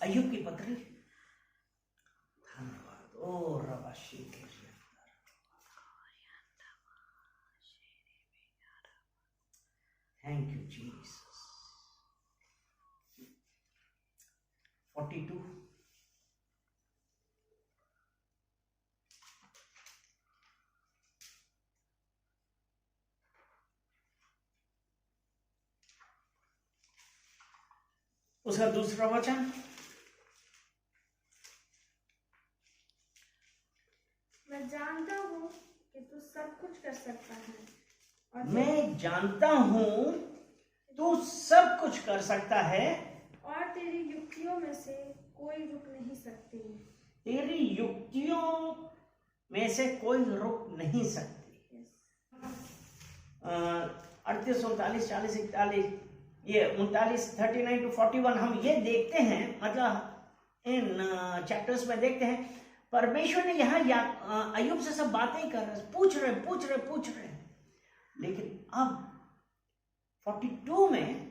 अय्यूब की पत्री। धन्यवाद। ओ रबाशी, थैंक यू जीसस। 42। उसका दूसरा वचन, मैं जानता हूँ कि तू सब कुछ कर सकता है और मैं जानता हूं तू सब कुछ कर सकता है और तेरी युक्तियों में से कोई रुक नहीं सकती। तेरी युक्तियों में से कोई रुक नहीं सकती। 38, 39, 40, 41, ये 39, 39 to 41 हम ये देखते हैं, मतलब इन चैप्टर्स में देखते हैं परमेश्वर ने यहाँ अय्यूब से सब बातें कर रहे, पूछ रहे। लेकिन अब 42 में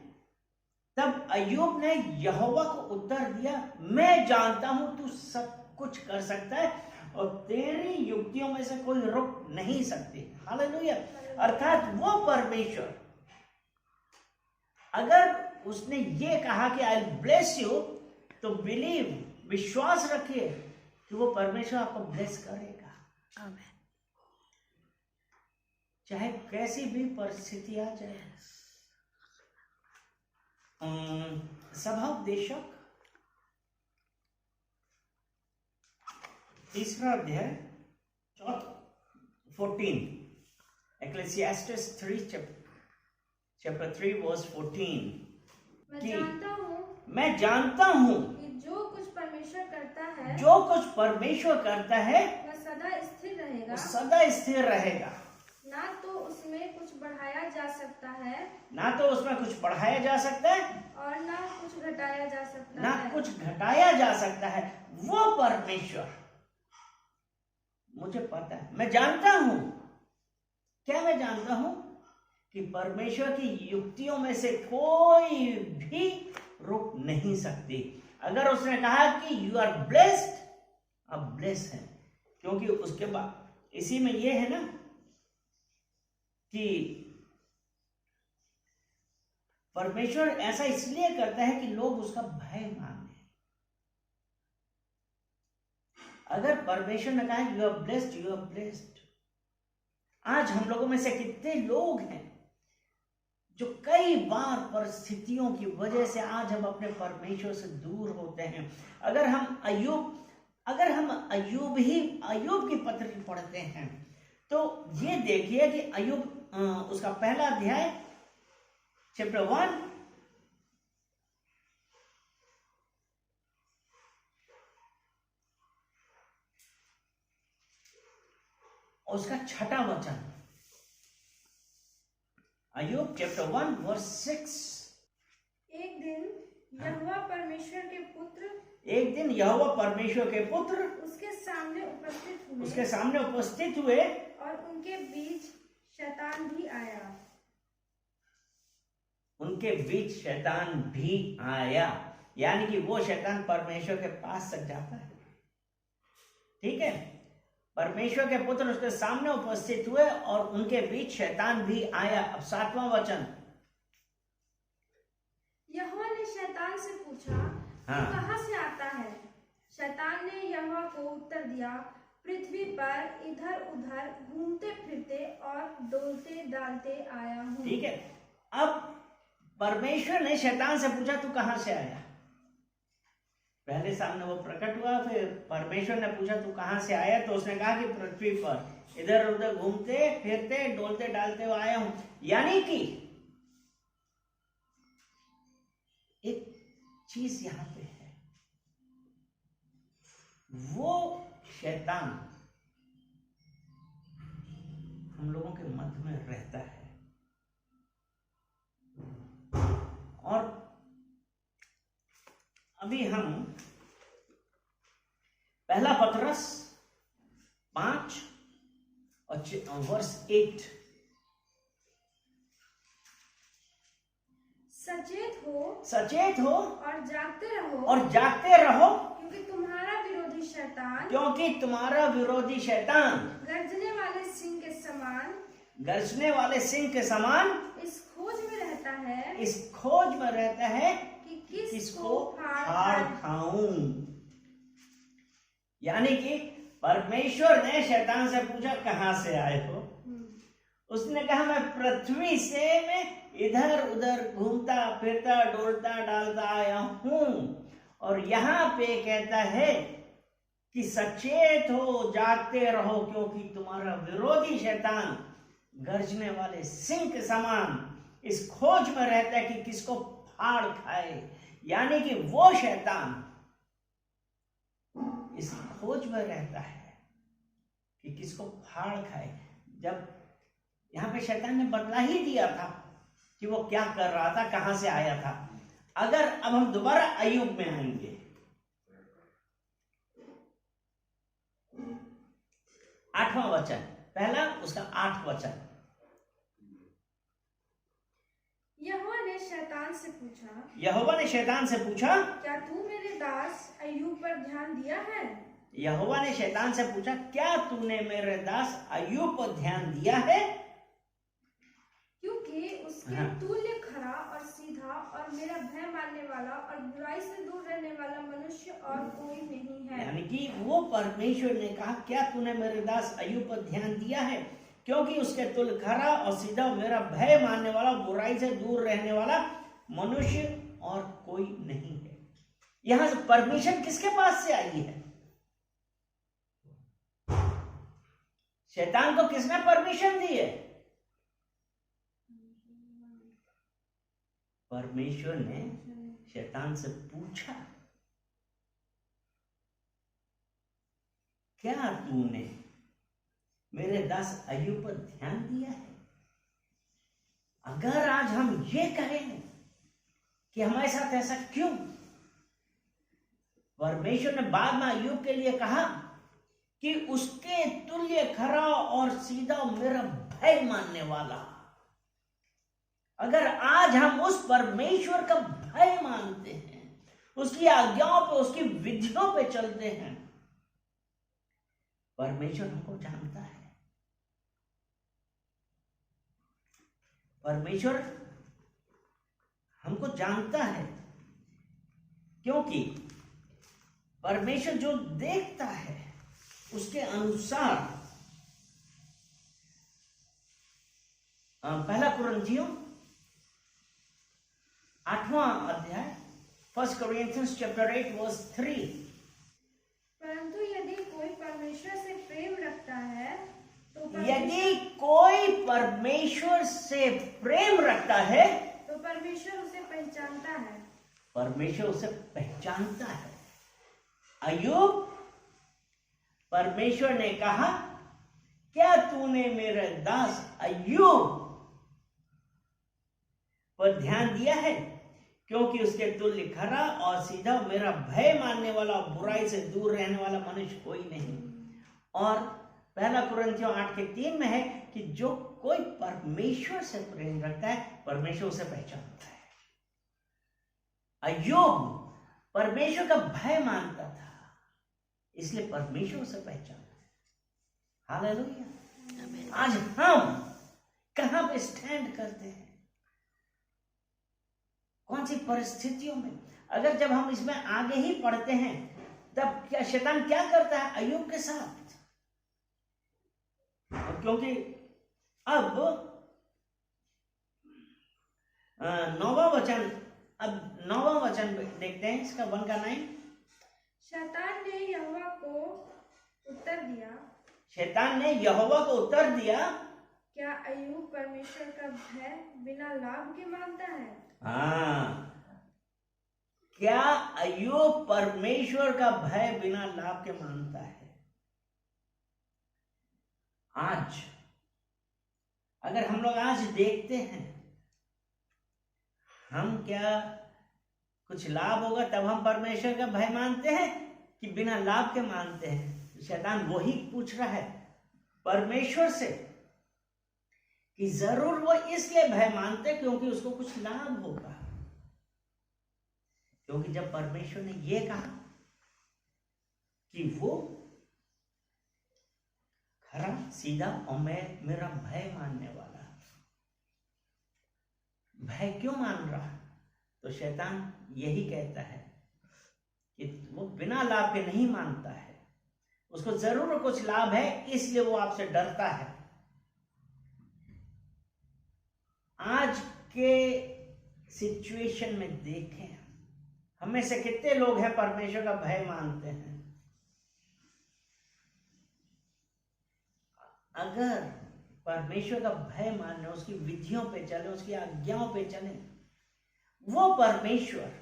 तब अय्यूब ने यहोवा को उत्तर दिया, मैं जानता हूं तू सब कुछ कर सकता है और तेरी युक्तियों में से कोई रुक नहीं सकती। हालेलुया। अर्थात वो परमेश्वर, अगर उसने ये कहा कि आई ब्लेस यू, तो बिलीव, विश्वास रखिए कि वो परमेश्वर आपको ब्लेस करेगा। आमीन। चाहे कैसी भी परिस्थिति आ जाए। स्वभावदेशक 3 अध्याय 14, Ecclesiastes 3 chapter 3 verse 14। मैं जानता हूँ कि जो कुछ परमेश्वर करता है वह सदा स्थिर रहेगा, वो सदा स्थिर रहेगा। ना तो उसमें कुछ बढ़ाया जा सकता है और ना कुछ घटाया जा सकता है। वो परमेश्वर, मुझे पता है, मैं जानता हूं। क्या मैं जानता हूं? कि परमेश्वर की युक्तियों में से कोई भी रुक नहीं सकती। अगर उसने कहा कि यू आर ब्लेस्ड, अब ब्लेस है, क्योंकि उसके बाद इसी में ये है ना कि परमेश्वर ऐसा इसलिए करता है कि लोग उसका भय माने। अगर परमेश्वर ने कहा you are blessed, you are blessed. आज हम लोगों में से कितने लोग हैं जो कई बार परिस्थितियों की वजह से आज हम अपने परमेश्वर से दूर होते हैं। अगर हम अय्यूब की पत्री पढ़ते हैं तो ये देखिए कि अय्यूब उसका पहला अध्याय चैप्टर 1 उसका 6वां वचन। अय्यूब चैप्टर 1 वर्स 6। एक दिन यहोवा परमेश्वर के पुत्र उसके सामने उपस्थित हुए और उनके बीच शैतान भी आया। यानी कि वो शैतान परमेश्वर के पास तक जाता है। ठीक है, परमेश्वर के पुत्र उसके सामने उपस्थित हुए और उनके बीच शैतान भी आया। अब 7वां वचन। यहोवा ने शैतान से पूछा, हाँ। तू कहाँ से आता है? शैतान ने यहोवा को उत्तर दिया, पृथ्वी पर इधर उधर घूमते फिरते और डोलते डालते आया हूँ। ठीक है, अब परमेश्वर ने शैतान से पूछा तू कहाँ से आया? पहले सामने वो प्रकट हुआ, फिर परमेश्वर ने पूछा तू कहाँ से आया? तो उसने कहा कि पृथ्वी पर इधर उधर घूमते फिरते डोलते डालते हुए आया हूं। यानी कि एक चीज यहां पे है, वो शैतान हम लोगों के मध्य में रहता है और अभी हम पहला पतरस 5 और वर्स 8। सचेत हो और जागते रहो, क्योंकि तुम्हारा विरोधी शैतान गरजने वाले सिंह के समान इस खोज में रहता है कि किसको फाड़ खाऊं। यानी कि परमेश्वर ने शैतान से पूछा कहां से आए हो? उसने कहा मैं पृथ्वी से मैं इधर उधर घूमता फिरता डोलता डालता आया हूं। और यहाँ पे कहता है कि सचेत हो, जागते रहो, क्योंकि तुम्हारा विरोधी शैतान गरजने वाले सिंह के समान इस खोज में रहता है कि किसको फाड़ खाए। यानी कि वो शैतान इस खोज में रहता है कि किसको फाड़ खाए। जब यहाँ पे शैतान ने बतला ही दिया था कि वो क्या कर रहा था, कहां से आया था। अगर अब हम दोबारा अय्यूब में आएंगे, 8वां वचन, पहला उसका 8 वचन। यहोवा ने शैतान से पूछा क्या तू मेरे दास अय्यूब पर ध्यान दिया है? यहोवा ने शैतान से पूछा क्या तूने मेरे दास अय्यूब पर ध्यान दिया है? क्योंकि उसके तुल्य खरा और सीधा और मेरा भय मानने वाला और बुराई से दूर रहने वाला मनुष्य और कोई नहीं है। यानी कि वो परमेश्वर ने कहा क्या तूने मेरे दास अय्यूब पर ध्यान दिया है, क्योंकि उसके तुल्य खरा और सीधा मेरा भय मानने वाला बुराई से दूर रहने वाला मनुष्य और कोई नहीं है। यहां से परमिशन किसके पास से आई है? शैतान को किसने परमिशन दी है? परमेश्वर ने शैतान से पूछा क्या तूने मेरे दास अय्यूब पर ध्यान दिया है? अगर आज हम ये कहें कि हमारे साथ ऐसा क्यों, परमेश्वर ने बाद में अय्यूब के लिए कहा कि उसके तुल्य खरा और सीधा मेरा भय मानने वाला। अगर आज हम उस परमेश्वर का भय मानते हैं, उसकी आज्ञाओं पे, उसकी विधियों पे चलते हैं, परमेश्वर हमको जानता है। परमेश्वर हमको जानता है, क्योंकि परमेश्वर जो देखता है उसके अनुसार। पहला कुरिन्थियों 8वां अध्याय, 1 Corinthians chapter 8 verse 3। परंतु यदि कोई परमेश्वर से प्रेम रखता है तो परमेश्वर उसे पहचानता है। अय्यूब, परमेश्वर ने कहा क्या तूने मेरे दास अय्यूब पर ध्यान दिया है, क्योंकि उसके तुल्य खरा और सीधा मेरा भय मानने वाला और बुराई से दूर रहने वाला मनुष्य कोई नहीं। और पहला कुरिन्थियों 8:3 में है कि जो कोई परमेश्वर से प्रेम रखता है परमेश्वर उसे पहचानता है। अय्यूब परमेश्वर का भय मानता था, इसलिए परमेश्वर उसे पहचानता है। हालेलुया। आज हम कहां पे स्टैंड करते हैं, कौन सी परिस्थितियों में? अगर जब हम इसमें आगे ही पढ़ते हैं तब क्या शैतान क्या करता है अय्यूब के साथ? क्योंकि अब 9वां वचन, अब 9वां वचन देखते हैं इसका 1 का 9। शैतान ने यहोवा को उत्तर दिया क्या अय्यूब परमेश्वर का भय बिना लाभ के मानता है? क्या अय्यूब परमेश्वर का भय बिना लाभ के मानता है? आज अगर हम लोग आज देखते हैं, हम क्या कुछ लाभ होगा तब हम परमेश्वर का भय मानते हैं कि बिना लाभ के मानते हैं? शैतान वही पूछ रहा है परमेश्वर से कि जरूर वो इसलिए भय मानते क्योंकि उसको कुछ लाभ होगा। क्योंकि जब परमेश्वर ने ये कहा कि वो खरा सीधा और मैं मेरा भय मानने वाला, भय क्यों मान रहा? तो शैतान यही कहता है कि वो बिना लाभ के नहीं मानता है, उसको जरूर कुछ लाभ है, इसलिए वो आपसे डरता है। आज के सिचुएशन में देखें, हमें से कितने लोग हैं परमेश्वर का भय मानते हैं? अगर परमेश्वर का भय मानने, उसकी विधियों पे चले, उसकी आज्ञाओं पे चले, वो परमेश्वर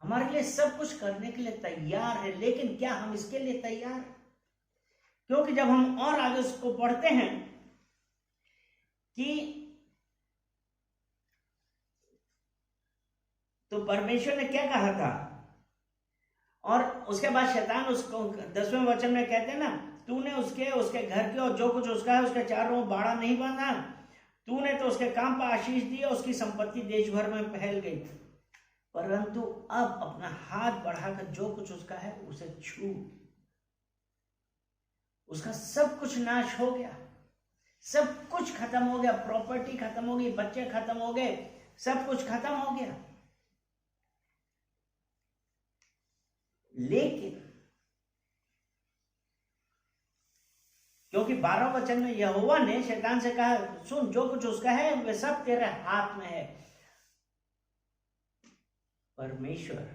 हमारे लिए सब कुछ करने के लिए तैयार है। लेकिन क्या हम इसके लिए तैयार? क्योंकि जब हम और आगे उसको पढ़ते हैं कि तो परमेश्वर ने क्या कहा था, और उसके बाद शैतान उसको 10वें वचन में कहते हैं ना, तूने उसके घर के और जो कुछ उसका है उसके चारों ओर बाड़ा नहीं बांधा, तूने तो उसके काम पर आशीष दी, उसकी संपत्ति देश भर में फैल गई, परंतु अब अपना हाथ बढ़ाकर जो कुछ उसका है उसे छू। उसका सब कुछ नाश हो गया, सब कुछ खत्म हो गया, प्रॉपर्टी खत्म हो गई, बच्चे खत्म हो गए, सब कुछ खत्म हो गया। लेकिन क्योंकि 12 वचन में यहोवा ने शैतान से कहा, सुन, जो कुछ उसका है वे सब तेरे हाथ में है। परमेश्वर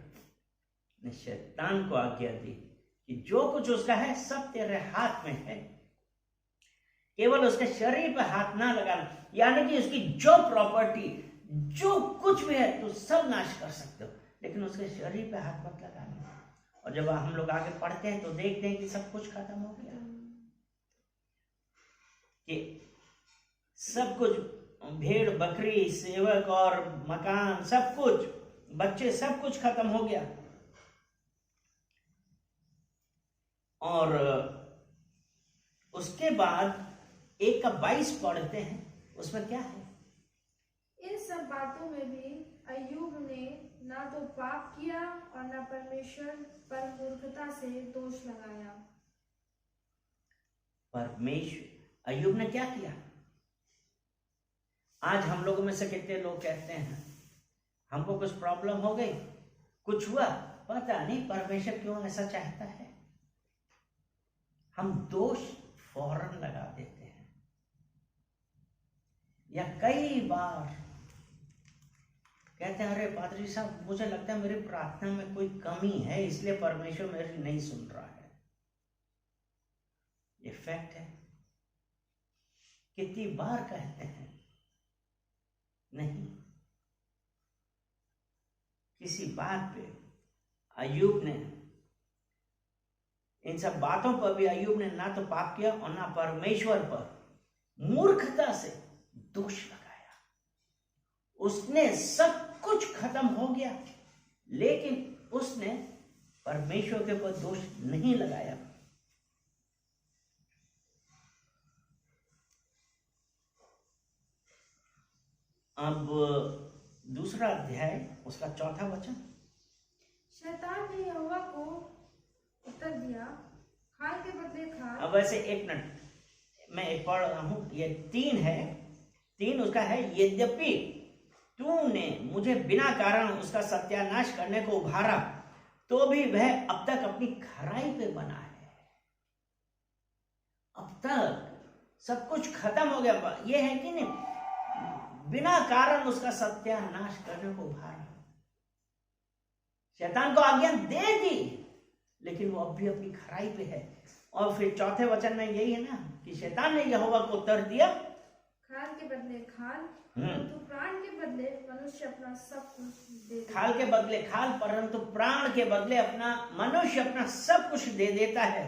ने शैतान को आज्ञा दी कि जो कुछ उसका है सब तेरे हाथ में है, केवल उसके शरीर पर हाथ ना लगाना। यानी कि उसकी जो प्रॉपर्टी, जो कुछ भी है, तो सब नाश कर सकते हो, लेकिन उसके शरीर पे हाथ मत लगाना। और जब हम लोग आगे पढ़ते हैं तो देखते हैं कि सब कुछ खत्म हो गया, कि सब कुछ, भेड़ बकरी, सेवक और मकान, सब कुछ, बच्चे, सब कुछ खत्म हो गया। और उसके बाद 1:22 पढ़ते हैं, उसमें क्या है? इन सब बातों में भी अय्यूब ने ना तो पाप किया और ना परमेश्वर पर मूर्खता से दोष लगाया। परमेश्वर, अय्यूब ने क्या किया? आज हम लोगों में से कितने लोग कहते हैं, हमको कुछ प्रॉब्लम हो गई, कुछ हुआ, पता नहीं परमेश्वर क्यों ऐसा चाहता है। हम दोष फौरन लगा देते हैं, या कई बार कहते हैं, अरे पादरी साहब, मुझे लगता है मेरी प्रार्थना में कोई कमी है, इसलिए परमेश्वर मेरी नहीं सुन रहा है। ये फैक्ट है। कितनी बार कहते हैं, नहीं। किसी बात पे अय्यूब ने, इन सब बातों पर भी अय्यूब ने ना तो पाप किया और ना परमेश्वर पर मूर्खता से दोष लगाया। उसने सब कुछ खत्म हो गया, लेकिन उसने परमेश्वर के ऊपर दोष नहीं लगाया। अब दूसरा अध्याय, उसका 4था वचन। शैतान ने यहोवा को उत्तर दिया, खाल के बदले खाल। अब वैसे एक मिनट, मैं एक पढ़ रहा हूं, ये 3 है, 3 उसका है, यद्यपि तूने मुझे बिना कारण उसका सत्यानाश करने को उभारा, तो भी वह अब तक अपनी खराई पे बना है। अब तक सब कुछ खत्म हो गया, ये है कि नहीं, बिना कारण उसका सत्यानाश करने को उभारा। शैतान को आज्ञा दे दी, लेकिन वो अब भी अपनी खराई पे है। और फिर 4थे वचन में यही है ना, कि शैतान ने यहोवा को उत्तर दिया, खाल के बदले खाल, परंतु प्राण के बदले मनुष्य अपना सब कुछ दे देता। खाल के बदले खाल, परंतु प्राण के बदले अपना, मनुष्य अपना सब कुछ दे देता है।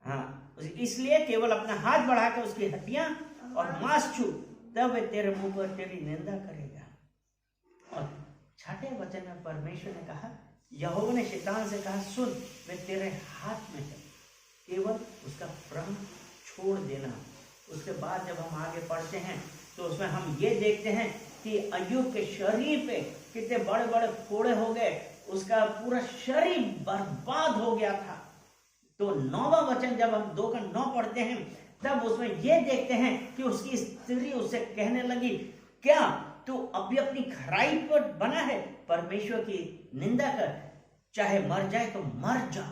हाँ, इसलिए केवल अपना हाथ बढ़ाकर उसकी हड्डियां और मांस छू, तब वे तेरे मुंह पर तेरी निंदा करेगा। और 6ठे वचन में परमेश्वर ने कहा, यहोवा ने शैतान से कहा, सुन, वे तेरे हाथ में है, केवल उसका प्राण छोड़ देना। उसके बाद जब हम आगे पढ़ते हैं तो उसमें हम ये देखते हैं कि अय्यूब के शरीर पे कितने बड़े बड़े फोड़े हो गए, उसका पूरा शरीर बर्बाद हो गया था। तो 9वां वचन जब हम 2 का 9 पढ़ते हैं तब उसमें ये देखते हैं कि उसकी स्त्री उससे कहने लगी, क्या तू अभी अपनी खराई पर बना है? परमेश्वर की निंदा कर, चाहे मर जाए तो मर जा।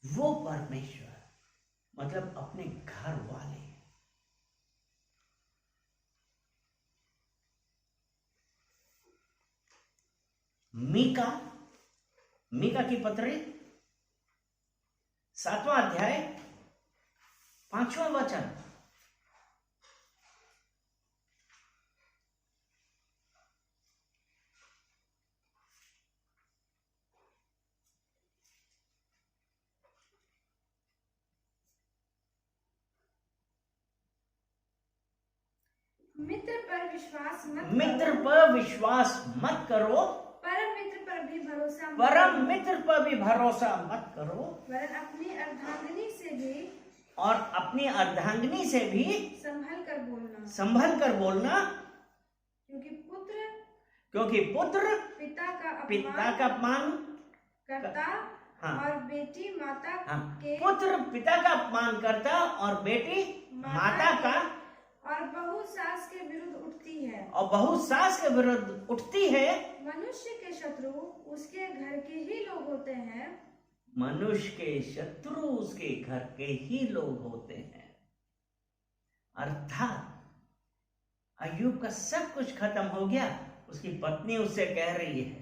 वो परमेश्वर मतलब अपने घर वाले। मीका की पत्री 7वां अध्याय 5वां वचन। मित्र पर विश्वास मत करो, परम मित्र पर भी भरोसा मत करो, वरन अपनी अर्धांगिनी से भी संभल कर बोलना, क्योंकि पुत्र पिता का अपमान करता, और बेटी माता के, पुत्र पिता का अपमान करता और बेटी माता का, और बहू सास के विरुद्ध उठती है। मनुष्य के शत्रु उसके घर के ही लोग होते हैं। अर्थात अय्यूब का सब कुछ खत्म हो गया। उसकी पत्नी उससे कह रही है,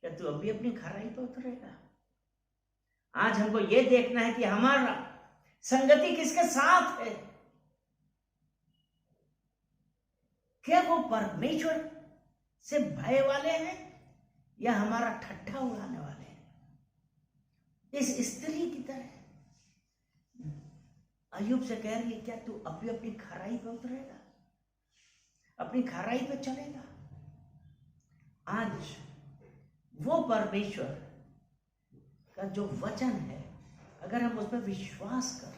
क्या तू अभी अपनी खराई पर उतरेगा? आज हमको ये देखना है कि हमारा संगति किसके साथ है। क्या वो परमेश्वर से भय वाले हैं या हमारा ठट्ठा उड़ाने वाले हैं? इस स्त्री की तरह अय्यूब से कह रही है, क्या तू अभी अपनी खराई पे उतरेगा, अपनी खराई पे चलेगा? आज वो परमेश्वर का जो वचन है, अगर हम उस पर विश्वास करें,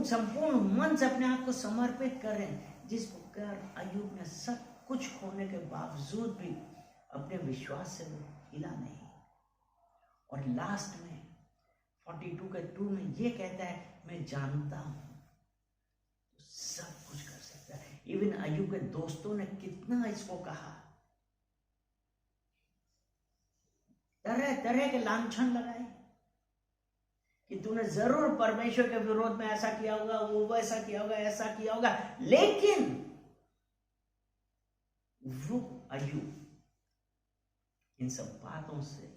संपूर्ण मन से अपने आप को समर्पित करें, जिसको कर अय्यूब ने सब कुछ खोने के बावजूद भी अपने विश्वास से वो हिला नहीं। और लास्ट में 42 के 2 में ये कहता है, मैं जानता हूं तो सब कुछ कर सकता है। इवन अय्यूब के दोस्तों ने कितना इसको कहा, तरह तरह के लांछन लगाए कि तूने जरूर परमेश्वर के विरोध में ऐसा किया होगा, वो वैसा किया होगा, ऐसा किया होगा। लेकिन वो अय्यूब इन सब बातों से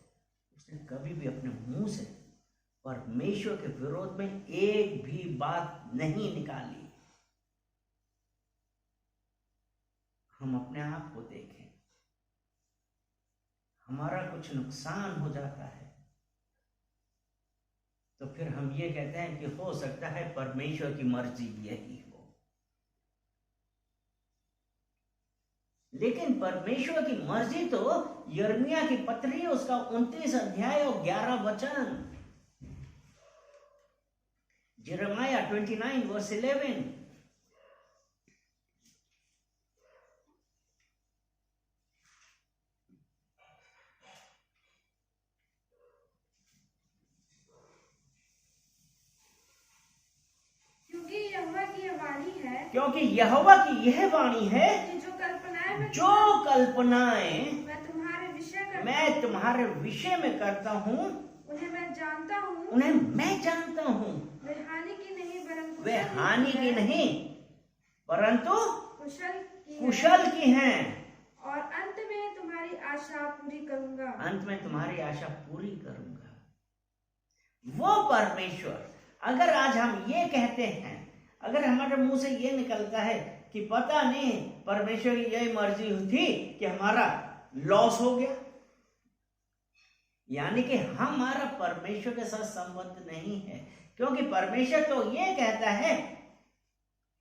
उसने कभी भी अपने मुंह से परमेश्वर के विरोध में एक भी बात नहीं निकाली। हम अपने आप को देखें, हमारा कुछ नुकसान हो जाता है तो फिर हम ये कहते हैं कि हो सकता है परमेश्वर की मर्जी यही हो। लेकिन परमेश्वर की मर्जी तो यिर्मयाह की पत्री उसका 29 अध्याय और 11 वचन, Jeremiah 29 verse 11, क्योंकि यहोवा की यह वाणी है कि जो कल्पनाएं मैं तुम्हारे विषय में करता हूँ उन्हें मैं जानता हूँ। वे हानि की नहीं परंतु कुशल की हैं, और अंत में तुम्हारी आशा पूरी करूंगा। वो परमेश्वर, अगर आज हम ये कहते हैं, अगर हमारे मुंह से ये निकलता है कि पता नहीं परमेश्वर की यही मर्जी थी कि हमारा लॉस हो गया, यानी कि हमारा परमेश्वर के साथ संबंध नहीं है। क्योंकि परमेश्वर तो ये कहता है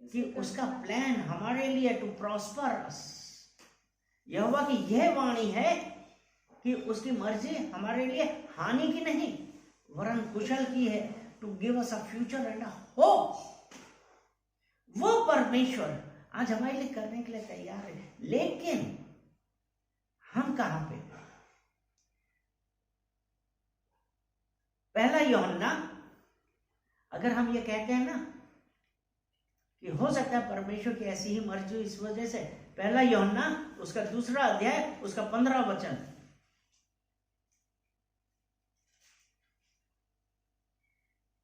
कि उसका प्लान हमारे लिए टू प्रॉस्पर अस। यहोवा की यह वाणी है कि उसकी मर्जी हमारे लिए हानि की नहीं वरन कुशल की है, to give us a future and a hope. वो परमेश्वर आज हमारे लिए करने के लिए तैयार है, लेकिन हम कहां पे? पहला यूहन्ना, अगर हम ये कहते हैं ना कि हो सकता है परमेश्वर की ऐसी ही मर्जी हो, इस वजह से पहला यूहन्ना उसका 2 अध्याय उसका 15 वचन,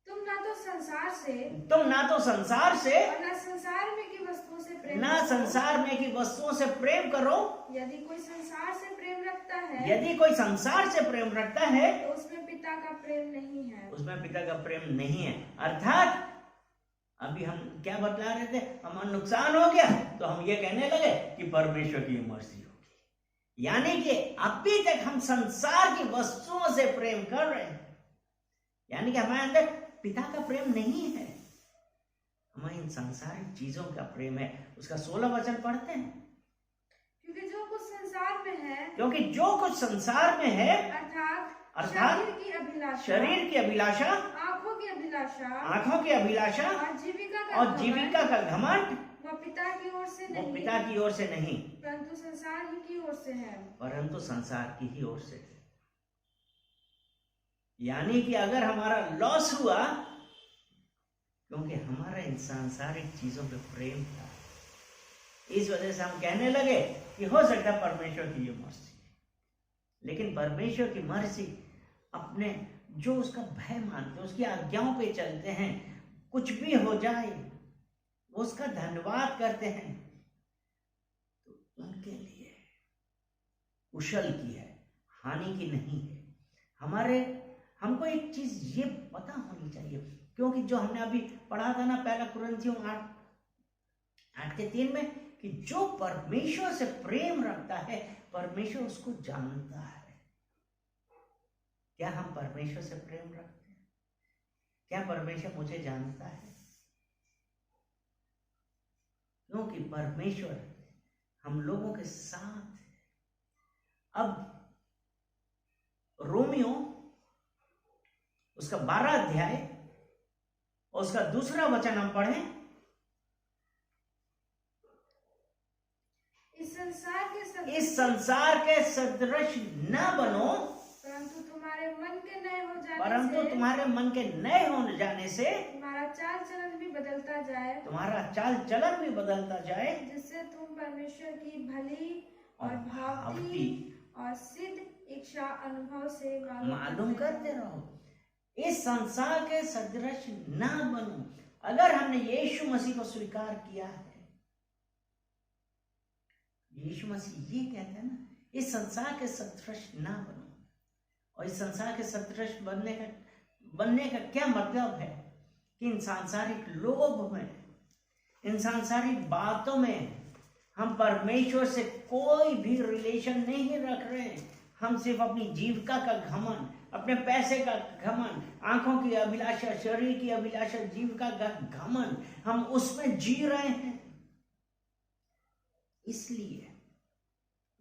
तुम ना तो संसार से तुम ना तो संसार से और ना संसार में की वस्तुओं से प्रेम ना करो। संसार में की वस्तुओं से प्रेम करो। यदि कोई संसार से प्रेम रखता है यदि कोई संसार से प्रेम रखता है तो उसमें पिता का प्रेम नहीं है। उसमें पिता का प्रेम नहीं है। अर्थात अभी हम क्या बतला रहे थे, हमारा नुकसान हो गया तो हम ये कहने लगे कि परमेश्वर की मर्जी होगी, यानी कि अभी तक हम संसार की वस्तुओं से प्रेम कर रहे हैं, यानी कि हमारे अंदर पिता का प्रेम नहीं है, हमारे इन सांसारिक चीजों का प्रेम है। उसका 16 वचन पढ़ते हैं, क्योंकि जो कुछ संसार में है, क्योंकि जो कुछ संसार में है अर्थात अर्थात शरीर की अभिलाषा, शरीर की अभिलाषा, आंखों की अभिलाषा आंखों की अभिलाषा और जीविका का घमंड वह पिता की ओर से वो नहीं, पिता की ओर से नहीं, परंतु संसार ही की ओर से है। परंतु संसार की ही ओर से है। यानी कि अगर हमारा लॉस हुआ क्योंकि हमारा इन सांसारिक चीजों पे प्रेम था, इस वजह से हम कहने लगे कि हो सकता है परमेश्वर की ये मर्जी है, लेकिन परमेश्वर की मर्जी अपने जो उसका भय मानते हैं, उसकी आज्ञाओं पे चलते हैं, कुछ भी हो जाए वो उसका धन्यवाद करते हैं, तो उनके लिए कुशल की है, हानि की नहीं है। हमको एक चीज ये पता होनी चाहिए, क्योंकि जो हमने अभी पढ़ा था ना पहला कुरिन्थियों 8:3 में, कि जो परमेश्वर से प्रेम रखता है परमेश्वर उसको जानता है। क्या हम परमेश्वर से प्रेम रखते हैं? क्या परमेश्वर मुझे जानता है? क्योंकि परमेश्वर हम लोगों के साथ है। अब रोमियो उसका 12 अध्याय और उसका 2 वचन हम पढ़ें। इस संसार के सदृश न बनो, परंतु तुम्हारे मन के नए हो जाने परंतु से तुम्हारे मन के नए हो जाने से तुम्हारा चाल चलन भी बदलता जाए, तुम्हारा चाल चलन भी बदलता जाए, जिससे तुम परमेश्वर की भली और भावती और सिद्ध इच्छा अनुभव से मालूम करते रहो। इस संसार के सदृश ना बनो। अगर हमने यीशु मसीह को स्वीकार किया है, यीशु मसीह ये कहते हैं ना, इस संसार के सदृश ना बनो। और इस संसार के सदृश बनने का क्या मतलब है कि इन सांसारिक लोभ में, इन सांसारिक बातों में हम परमेश्वर से कोई भी रिलेशन नहीं रख रहे हैं। हम सिर्फ अपनी जीविका का घमंड, अपने पैसे का घमंड, आंखों की अभिलाषा, शरीर की अभिलाषा, जीविका का घमंड, हम उसमें जी रहे हैं इसलिए।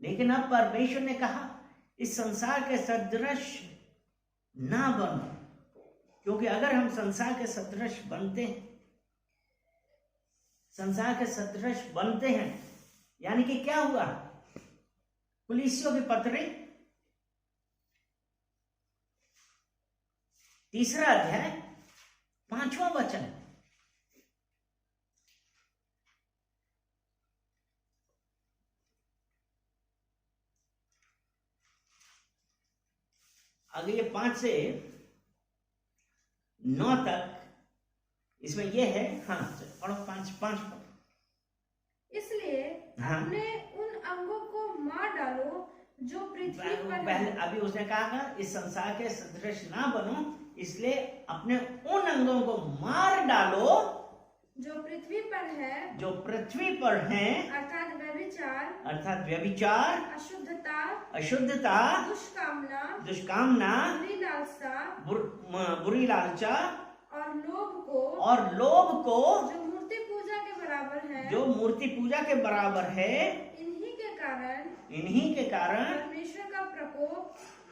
लेकिन अब परमेश्वर ने कहा इस संसार के सदृश ना बनो, क्योंकि अगर हम संसार के सदृश बनते हैं, संसार के सदृश बनते हैं, यानी कि क्या हुआ? कुलीसियों की पत्री 3 अध्याय 5वां वचन। अगर ये 5 से 9 तक इसमें ये है, हाँ पढ़ो 5 इसलिए हाँ। अपने उन अंगों को मार डालो जो पृथ्वी पर पहले अभी उसने कहा इस संसार के सदृश ना बनो, इसलिए अपने उन अंगों को मार डालो जो पृथ्वी पर है, जो पृथ्वी पर हैं, अर्थात व्यभिचार, अशुद्धता, दुष्कामना, बुरी लालसा और लोभ को जो मूर्ति पूजा के बराबर है, जो मूर्ति पूजा के बराबर है। इन्हीं के कारण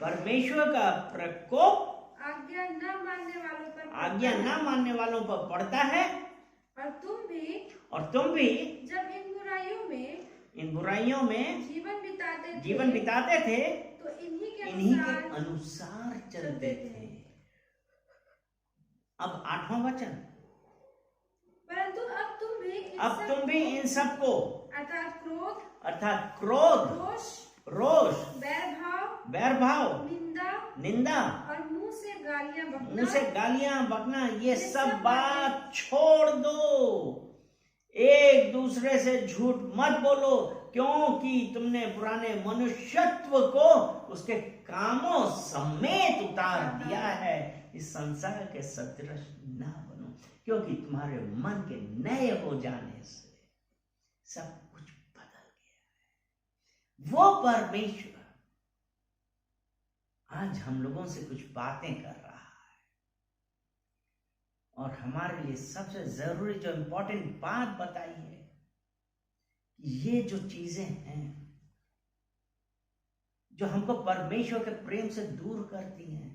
परमेश्वर का प्रकोप आज्ञा न मानने वालों पर पड़ता है। और तुम भी जब इन बुराइयों में जीवन बिताते थे तो इन्हीं के अनुसार चलते थे। अब 8वां वचन, परंतु अब तुम भी इन सबको अर्थात क्रोध, रोष, बैर भाव, निंदा और मुंह से गालियां बकना, ये सब बात छोड़ दो। एक दूसरे से झूठ मत बोलो, क्योंकि तुमने पुराने मनुष्यत्व को उसके कामों समेत उतार दिया है। इस संसार के सदृश ना बनो, क्योंकि तुम्हारे मन के नए हो जाने से सब कुछ बदल गया है। वो परमेश्वर आज हम लोगों से कुछ बातें कर रहा है, और हमारे लिए सबसे जरूरी जो इंपॉर्टेंट बात बताई है, ये जो चीजें हैं जो हमको परमेश्वर के प्रेम से दूर करती हैं,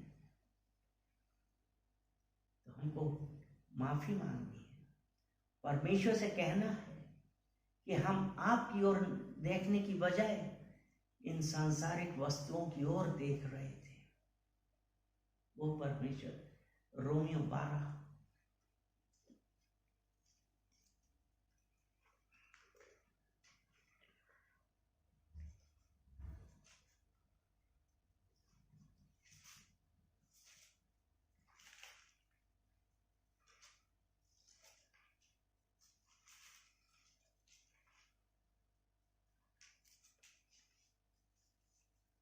तो हमको माफी मांगनी है। परमेश्वर से कहना है कि हम आपकी ओर देखने की बजाय इन सांसारिक वस्तुओं की ओर देख रहे थे। वो परमेश्वर रोमियो 12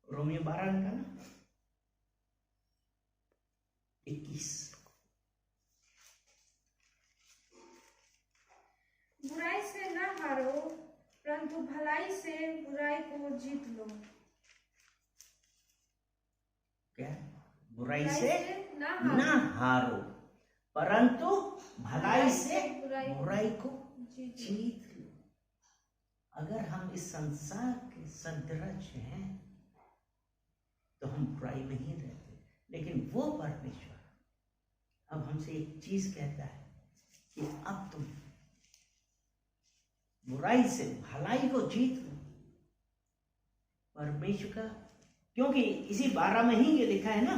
रोमियो 12 का ना 21। बुराई से न हारो, परंतु भलाई से बुराई को जीत लो। क्या? बुराई से न हारो, परंतु भलाई से बुराई को जीत लो। अगर हम इस संसार के सदृश हैं तो हम बुराई में ही रहते, लेकिन वो परमेश्वर अब हमसे एक चीज कहता है कि अब तुम बुराई से भलाई को जीत लो। परमेश्वर का, क्योंकि इसी 12 में ही ये लिखा है ना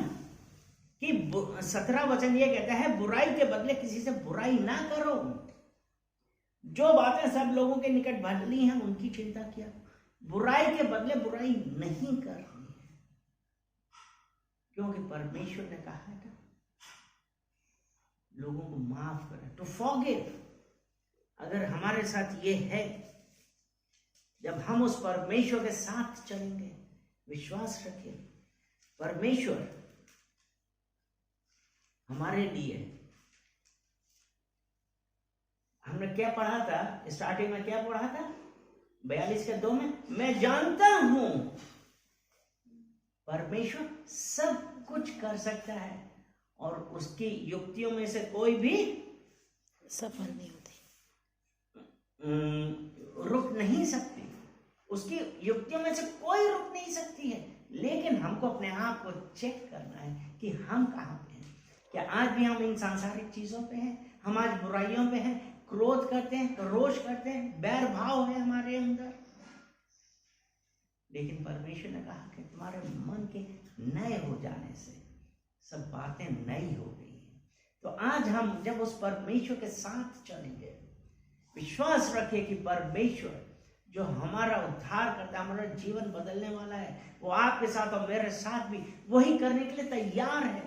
कि 17 वचन ये कहता है, बुराई के बदले किसी से बुराई ना करो। जो बातें सब लोगों के निकट भली हैं उनकी चिंता किया, बुराई के बदले बुराई नहीं करनी है, क्योंकि परमेश्वर ने कहा था लोगों को माफ करें, टू फॉरगिव। अगर हमारे साथ ये है, जब हम उस परमेश्वर के साथ चलेंगे, विश्वास रखिए परमेश्वर हमारे लिए, हमने क्या पढ़ा था स्टार्टिंग में, क्या पढ़ा था 42 के 2 में, मैं जानता हूं परमेश्वर सब कुछ कर सकता है और उसकी युक्तियों में से कोई भी सफल नहीं होती, रुक नहीं सकती, उसकी युक्तियों में से कोई रुक नहीं सकती है। लेकिन हमको अपने आप को चेक करना है कि हम कहाँ पे हैं। क्या आज भी हम इन सांसारिक चीजों पे हैं? हम आज बुराइयों पे हैं, क्रोध करते हैं, रोष करते हैं, बैर भाव है हमारे अंदर। लेकिन परमेश्वर ने कहा कि तुम्हारे मन के नए हो जाने से सब बातें नई हो गई हैं। तो आज हम जब उस परमेश्वर के साथ चलेंगे, विश्वास रखिए कि परमेश्वर जो हमारा उद्धार करता है, हमारा जीवन बदलने वाला है, वो आपके साथ और मेरे साथ भी वही करने के लिए तैयार है।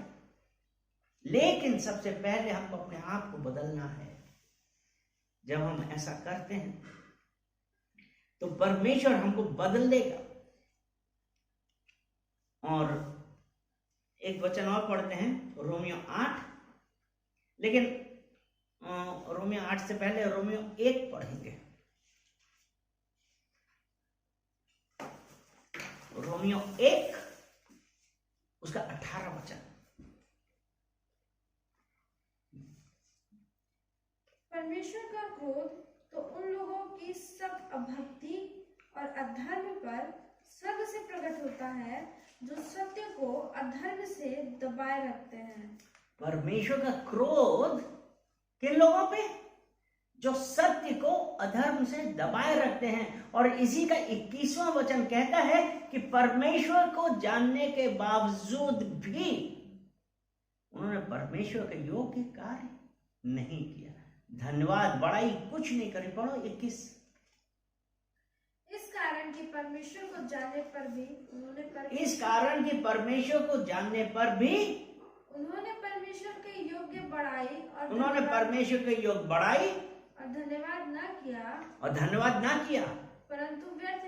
लेकिन सबसे पहले हमको अपने आप को बदलना है। जब हम ऐसा करते हैं तो परमेश्वर हमको बदल देगा। और एक वचन और पढ़ते हैं, रोमियो 8, लेकिन रोमियो 8 से पहले रोमियो 1 पढ़ेंगे। रोमियो 1 उसका 18 वचन। परमेश्वर का क्रोध तो उन लोगों की सब अभक्ति और अधर्म पर स्वर्ग से प्रकट होता है, जो सत्य को अधर्म से दबाए रखते हैं। परमेश्वर का क्रोध किन लोगों पे? जो सत्य को अधर्म से दबाए रखते हैं। और इसी का 21वां वचन कहता है कि परमेश्वर को जानने के बावजूद भी उन्होंने परमेश्वर के योग्य कार्य नहीं किया। धन्यवाद, बड़ाई कुछ नहीं करी। पढ़ो 21। इस कारण कि परमेश्वर को जानने पर भी उन्होंने परमेश्वर के योग्य बड़ाई और धन्यवाद न किया, परंतु व्यर्थ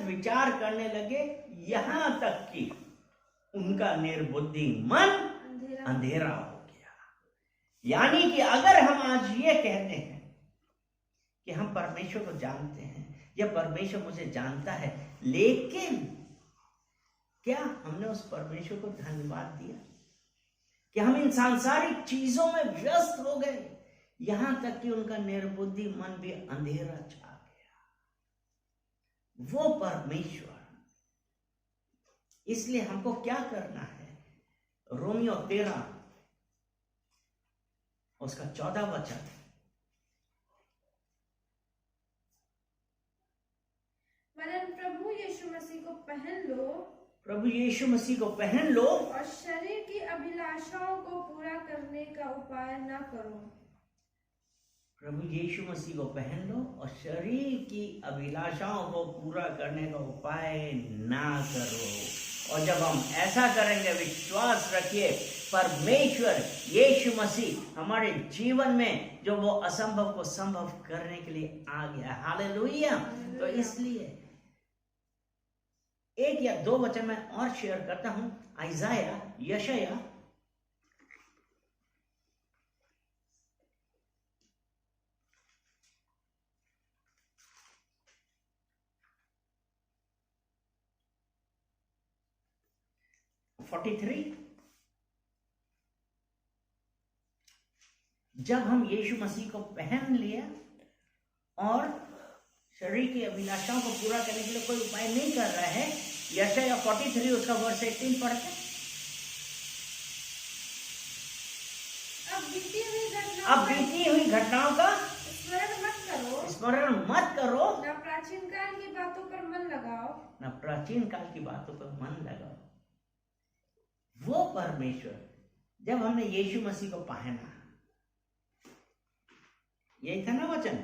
विचार करने लगे, यहाँ तक कि उनका निर्बुद्धि मन अंधेरा हो गया। यानी कि अगर हम आज ये कहते हैं कि हम परमेश्वर को जानते हैं या परमेश्वर मुझे जानता है, लेकिन क्या हमने उस परमेश्वर को धन्यवाद दिया? कि हम इन सांसारिक चीजों में व्यस्त हो गए, यहां तक कि उनका निर्बुद्धि मन भी अंधेरा छा गया। वो परमेश्वर, इसलिए हमको क्या करना है? रोमियो 13 उसका 14 वचन, वरन प्रभु यीशु मसीह को पहन लो और शरीर की अभिलाषाओं को पूरा करने का उपाय न करो। प्रभु यीशु मसीह को पहन लो और शरीर की अभिलाषाओं को पूरा करने का उपाय ना करो। और जब हम ऐसा करेंगे, विश्वास रखिए, परमेश्वर यीशु मसीह हमारे जीवन में जो वो असंभव को संभव करने के लिए आ गया। हालेलुया। तो इसलिए एक या दो वचन मैं और शेयर करता हूं। आइजाया, यशाया जब हम यीशु मसीह को पहन लिया और शरीर की अभिलाषाओं को पूरा करने के लिए कोई उपाय नहीं कर रहा है, यशाया 43 उसका वर्ष 18 पढ़ते। अब बीती हुई घटनाओं का स्मरण मत करो, न प्राचीन काल की बातों पर मन लगाओ। वो परमेश्वर, जब हमने यीशु मसीह को पहना, यही था ना वचन,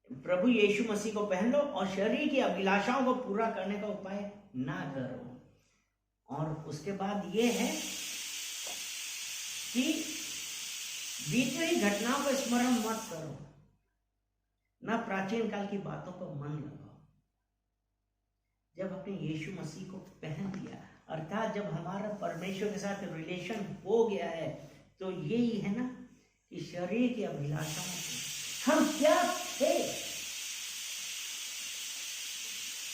प्रभु यीशु मसीह को पहन लो और शरीर की अभिलाषाओं को पूरा करने का उपाय ना करो। और उसके बाद ये है कि बीती हुई घटनाओं को स्मरण मत करो, ना प्राचीन काल की बातों को मन लगाओ। जब अपने यीशु मसीह को पहन लिया, अर्थात जब हमारा परमेश्वर के साथ रिलेशन हो गया है, तो यही है ना कि शरीर की अभिलाषाओं को, हम क्या थे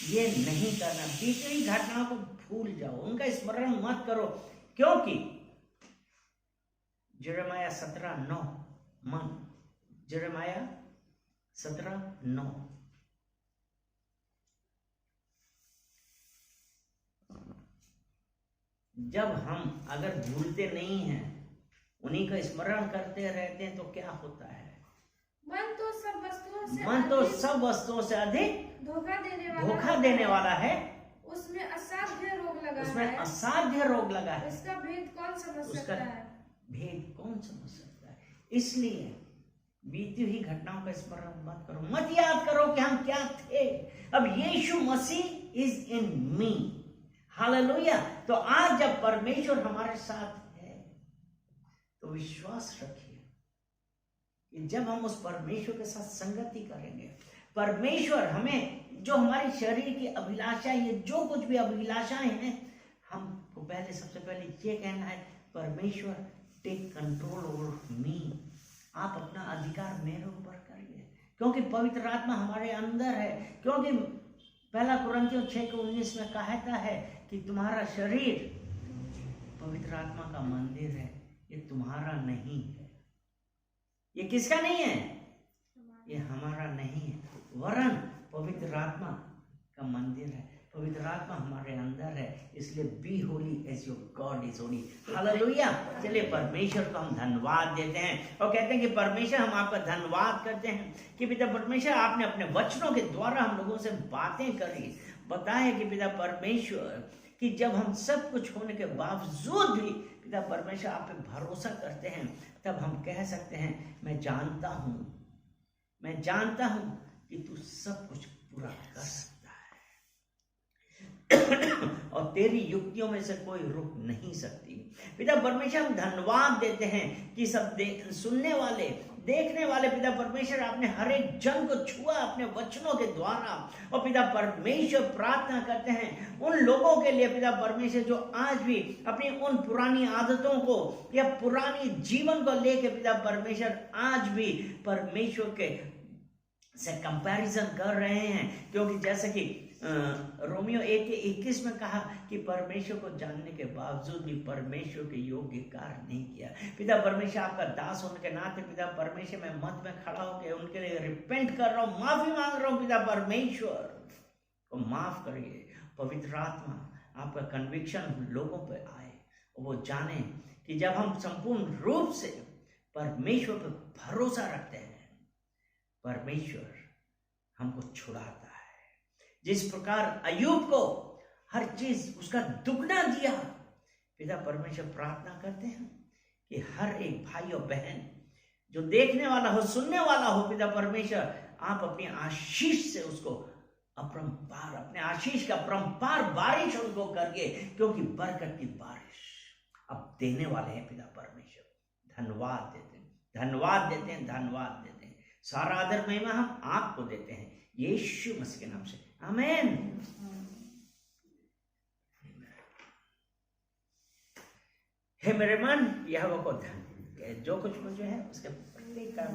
ये नहीं करना। बीती हुई घटनाओं को भूल जाओ, उनका स्मरण मत करो, क्योंकि यिर्मयाह 17:9 जब हम अगर भूलते नहीं हैं, उन्हीं का स्मरण करते रहते हैं, तो क्या होता है? मन तो सब वस्तुओं से अधिक धोखा देने वाला है। उसमें असाध्य रोग लगा है। उसका भेद कौन समझ सकता है? इसलिए बीती हुई घटनाओं का स्मरण मत करो, मत याद करो कि हम क्या थे। अब यीशु मसीह इज इन मी। हालेलुया। तो आज जब परमेश्वर हमारे साथ है, तो विश्वास रखिए कि जब हम उस परमेश्वर के साथ संगति करेंगे, परमेश्वर हमें जो हमारी शरीर की अभिलाषा, ये जो कुछ भी अभिलाषाएं हैं, हमको पहले सबसे पहले ये कहना है, परमेश्वर टेक कंट्रोल ओवर मी। आप अपना अधिकार मेरे ऊपर करिए, क्योंकि पवित्र आत्मा हमारे अंदर है। क्योंकि 1 कुरिन्थियों 6:19 में कहता है कि तुम्हारा शरीर पवित्र आत्मा का मंदिर है, ये तुम्हारा नहीं है। ये किसका नहीं है? ये हमारा नहीं है, वरन पवित्र आत्मा का मंदिर है। पवित्र आत्मा हमारे अंदर है, इसलिए be holy as your God is holy. Hallelujah. चलिए परमेश्वर को हम धन्यवाद देते हैं और कहते हैं कि परमेश्वर हम आपका धन्यवाद करते हैं कि पिता परमेश्वर आपने अपने वचनों के द्वारा हम लोगों से बातें करी, बताए कि पिता परमेश्वर कि जब हम सब कुछ होने के बावजूद भी पिता परमेश्वर आप पे भरोसा करते हैं, तब हम कह सकते हैं मैं जानता हूं कि तू सब कुछ पूरा कर सकता है और तेरी युक्तियों में से कोई रुक नहीं सकती। पिता परमेश्वर हम धन्यवाद देते हैं कि सब सुनने वाले देखने वाले पिता परमेश्वर आपने हर एक जन को छुआ अपने वचनों के द्वारा। और पिता परमेश्वर प्रार्थना करते हैं उन लोगों के लिए पिता परमेश्वर जो आज भी अपनी उन पुरानी आदतों को या पुरानी जीवन को लेके पिता परमेश्वर आज भी परमेश्वर के से कंपैरिजन कर रहे हैं, क्योंकि जैसे कि रोमियो 1:21 में कहा कि परमेश्वर को जानने के बावजूद भी परमेश्वर के योग्य कार्य नहीं किया। पिता परमेश्वर आपका दास होने के नाते पिता परमेश्वर मैं मध्य में खड़ा होकर उनके लिए रिपेंट कर रहा हूँ, माफी मांग रहा हूँ। पिता परमेश्वर को माफ करिए। पवित्र आत्मा आपका कन्विक्शन लोगों पे आए और वो जाने कि जब हम संपूर्ण रूप से परमेश्वर पर भरोसा रखते हैं, परमेश्वर हमको छुड़ाता है। जिस प्रकार अय्यूब को हर चीज उसका दुगना दिया, पिता परमेश्वर प्रार्थना करते हैं कि हर एक भाई और बहन जो देखने वाला हो, सुनने वाला हो, पिता परमेश्वर आप अपनी आशीष से उसको अपरंपार, अपने आशीष का अपरंपार बारिश उनको करिए, क्योंकि बरकत की बारिश अब देने वाले हैं। पिता परमेश्वर धन्यवाद देते हैं, धन्यवाद देते हैं, धन्यवाद देते हैं। सारा आदर महिमा हम आपको देते हैं यीशु मसीह के नाम से, आमीन। हे मेरे मन यहोवा को धन्य, जो कुछ मुझे है उसके प्रत्येक काम